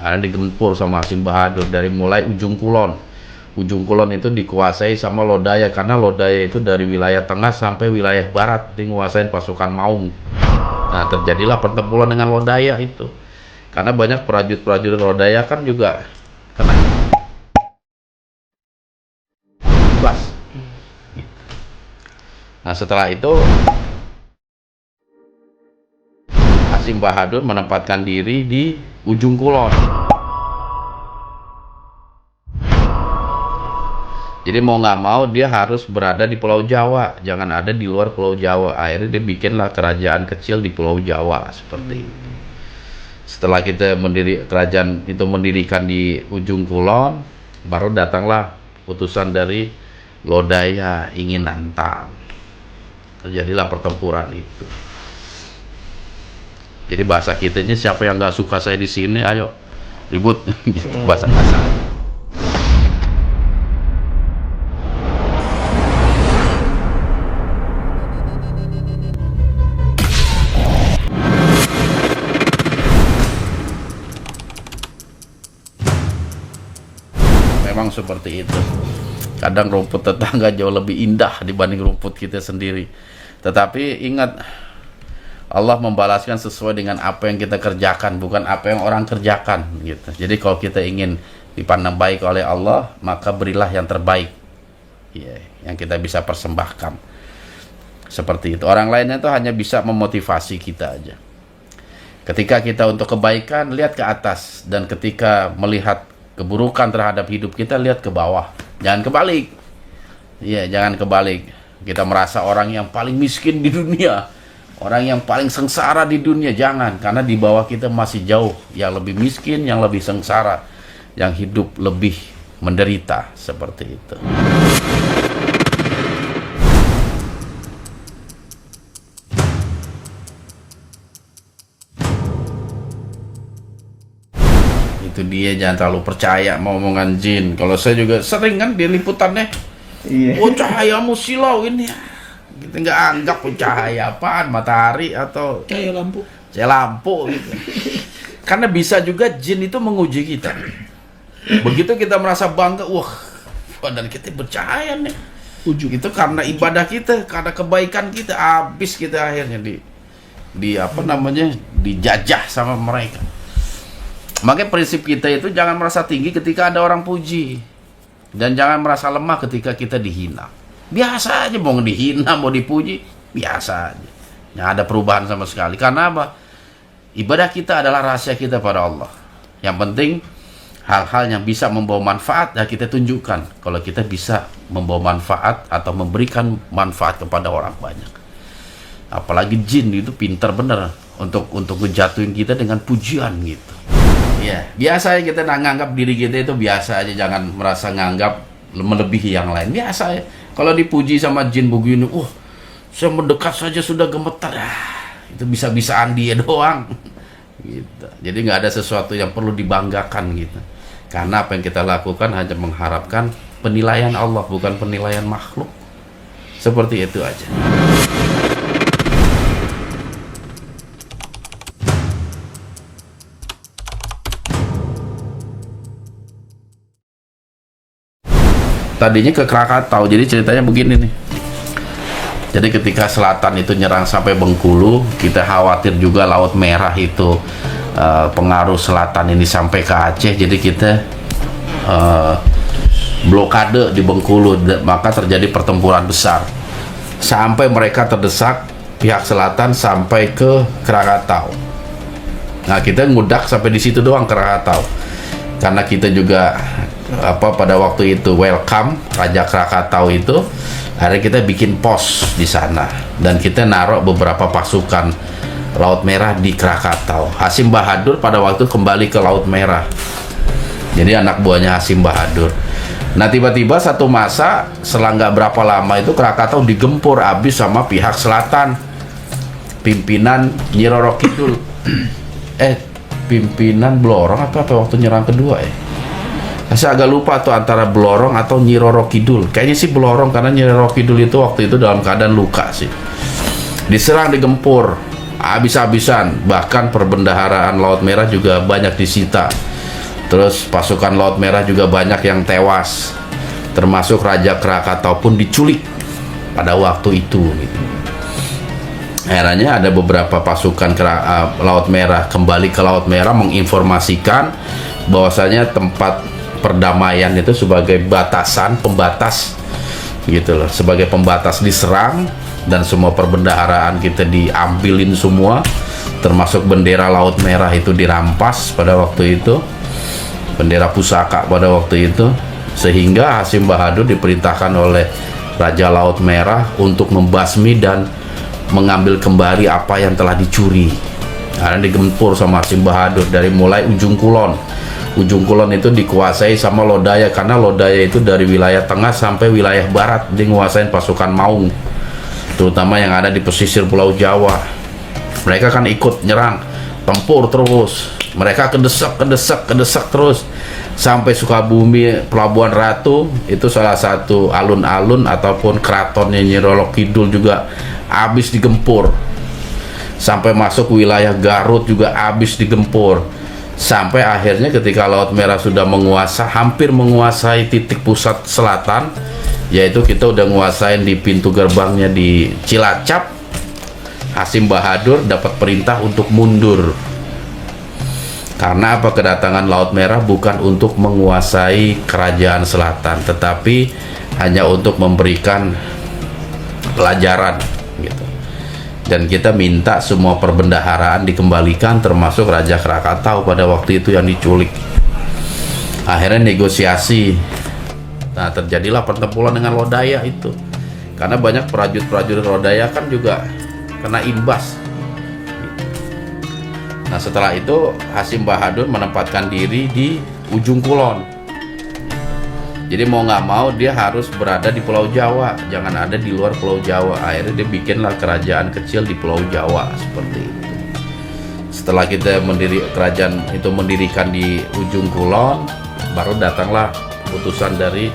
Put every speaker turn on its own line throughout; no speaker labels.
Karena digempur sama Hasim Bahadur dari mulai ujung kulon. Ujung kulon itu dikuasai sama Lodaya, karena Lodaya itu dari wilayah tengah sampai wilayah barat dikuasain pasukan Maung. Nah, terjadilah pertempuran dengan Lodaya itu. Karena banyak prajurit-prajurit Lodaya kan juga kena bas. Nah, setelah itu Hasim Bahadur menempatkan diri di ujung kulon. Jadi mau nggak mau dia harus berada di Pulau Jawa, jangan ada di luar Pulau Jawa. Akhirnya dia bikinlah kerajaan kecil di Pulau Jawa seperti itu. Setelah kita kerajaan itu mendirikan di ujung kulon, baru datanglah putusan dari Lodaya ingin nantang. Terjadilah pertempuran itu. Jadi bahasa kita ini, siapa yang nggak suka saya di sini, ayo ribut. Bahasa kasar. Memang seperti itu. Kadang rumput tetangga jauh lebih indah dibanding rumput kita sendiri. Tetapi ingat, Allah membalaskan sesuai dengan apa yang kita kerjakan, bukan apa yang orang kerjakan gitu. Jadi kalau kita ingin dipandang baik oleh Allah, maka berilah yang terbaik, yang kita bisa persembahkan. Seperti itu. Orang lainnya itu hanya bisa memotivasi kita aja. Ketika kita untuk kebaikan, lihat ke atas, dan ketika melihat keburukan terhadap hidup kita, lihat ke bawah. Jangan kebalik. Jangan kebalik. Kita merasa orang yang paling miskin di dunia, orang yang paling sengsara di dunia. Jangan, karena di bawah kita masih jauh yang lebih miskin, yang lebih sengsara, yang hidup lebih menderita. Seperti itu. Itu dia, jangan terlalu percaya mau omongan jin. Kalau saya juga sering kan di liputannya, oh cahayamu silau ini, kita nggak anggap cahaya apaan, matahari atau
cahaya lampu
gitu. Karena bisa juga jin itu menguji kita. Begitu kita merasa bangga, wah badan kita bercahaya nih, itu karena ibadah kita, karena kebaikan kita. Habis kita akhirnya dijajah sama mereka. Makanya prinsip kita itu jangan merasa tinggi ketika ada orang puji, dan jangan merasa lemah ketika kita dihina. Biasa aja, mau dihina mau dipuji biasa aja, nggak ada perubahan sama sekali. Karena apa? Ibadah kita adalah rahasia kita pada Allah. Yang penting hal-hal yang bisa membawa manfaat, ya kita tunjukkan kalau kita bisa membawa manfaat atau memberikan manfaat kepada orang banyak. Apalagi jin itu pintar bener untuk ngejatuhin kita dengan pujian gitu. Biasa ya, kita nganggap diri kita itu biasa aja, jangan merasa nganggap melebihi yang lain. Biasa ya, kalau dipuji sama jin begini, saya mendekat saja sudah gemetar. Itu bisa-bisaan dia doang gitu. Jadi nggak ada sesuatu yang perlu dibanggakan gitu, karena apa yang kita lakukan hanya mengharapkan penilaian Allah, bukan penilaian makhluk. Seperti itu aja. Tadinya ke Krakatau, jadi ceritanya begini nih. Jadi ketika selatan itu nyerang sampai Bengkulu, kita khawatir juga Laut Merah itu pengaruh selatan ini sampai ke Aceh. Jadi kita blokade di Bengkulu, maka terjadi pertempuran besar sampai mereka terdesak pihak selatan sampai ke Krakatau. Nah, kita ngudak sampai di situ doang, Krakatau, karena kita juga pada waktu itu welcome Raja Krakatau itu. Akhirnya kita bikin pos di sana, dan kita naruh beberapa pasukan Laut Merah di Krakatau. Hasim Bahadur pada waktu kembali ke Laut Merah, jadi anak buahnya Hasim Bahadur. Nah, tiba-tiba satu masa selang nggak berapa lama itu Krakatau digempur habis sama pihak selatan, pimpinan Nyi Roro Kidul. Pimpinan Blorong apa waktu nyerang kedua saya agak lupa tuh, antara Blorong atau Nyi Roro Kidul. Kayaknya sih Blorong, karena Nyi Roro Kidul itu waktu itu dalam keadaan luka sih. Diserang, digempur habis-habisan, bahkan perbendaharaan Laut Merah juga banyak disita. Terus pasukan Laut Merah juga banyak yang tewas, termasuk Raja Krakatau pun diculik pada waktu itu gitu. Akhirnya ada beberapa pasukan Laut Merah kembali ke Laut Merah menginformasikan bahwasanya tempat perdamaian itu sebagai pembatas gitu loh, sebagai pembatas diserang dan semua perbendaharaan kita diambilin semua, termasuk bendera Laut Merah itu dirampas pada waktu itu, bendera pusaka pada waktu itu, sehingga Hasim Bahadur diperintahkan oleh Raja Laut Merah untuk membasmi dan mengambil kembali apa yang telah dicuri. Karena digempur sama Hasim Bahadur dari mulai Ujung Kulon. Ujung Kulon itu dikuasai sama Lodaya, karena Lodaya itu dari wilayah tengah sampai wilayah barat dia nguasain pasukan Maung, terutama yang ada di pesisir Pulau Jawa. Mereka kan ikut nyerang, tempur terus, mereka kedesak terus sampai Sukabumi, Pelabuhan Ratu itu salah satu alun-alun ataupun keratonnya Nyi Roro Kidul juga habis digempur, sampai masuk wilayah Garut juga habis digempur, sampai akhirnya ketika Laut Merah sudah hampir menguasai titik pusat selatan, yaitu kita udah nguasain di pintu gerbangnya di Cilacap, Hasim Bahadur dapat perintah untuk mundur. Karena apa? Kedatangan Laut Merah bukan untuk menguasai kerajaan selatan, tetapi hanya untuk memberikan pelajaran gitu. Dan kita minta semua perbendaharaan dikembalikan, termasuk Raja Krakatau pada waktu itu yang diculik. Akhirnya negosiasi. Nah, terjadilah pertempuran dengan Lodaya itu. Karena banyak prajurit-prajurit Lodaya kan juga kena imbas. Nah, setelah itu Hasim Bahadur menempatkan diri di Ujung Kulon. Jadi mau nggak mau dia harus berada di Pulau Jawa, jangan ada di luar Pulau Jawa. Akhirnya dia bikinlah kerajaan kecil di Pulau Jawa seperti itu. Setelah kita kerajaan itu mendirikan di Ujung Kulon, baru datanglah utusan dari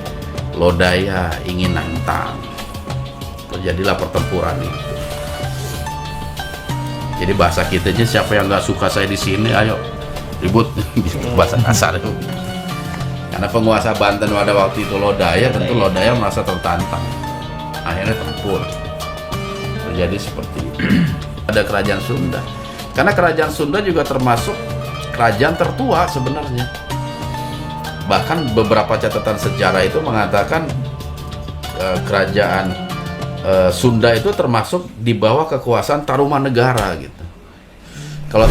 Lodaya ingin nantang. Terjadilah pertempuran itu. Jadi bahasa kita aja, siapa yang nggak suka saya di sini, ayo ribut, bahasa kasar itu. Karena penguasa Banten pada waktu itu Lodaya, tentu Lodaya merasa tertantang, akhirnya tempur. Terjadi seperti itu. Ada kerajaan Sunda, karena kerajaan Sunda juga termasuk kerajaan tertua sebenarnya. Bahkan beberapa catatan sejarah itu mengatakan kerajaan Sunda itu termasuk di bawah kekuasaan Tarumanegara gitu. Kalau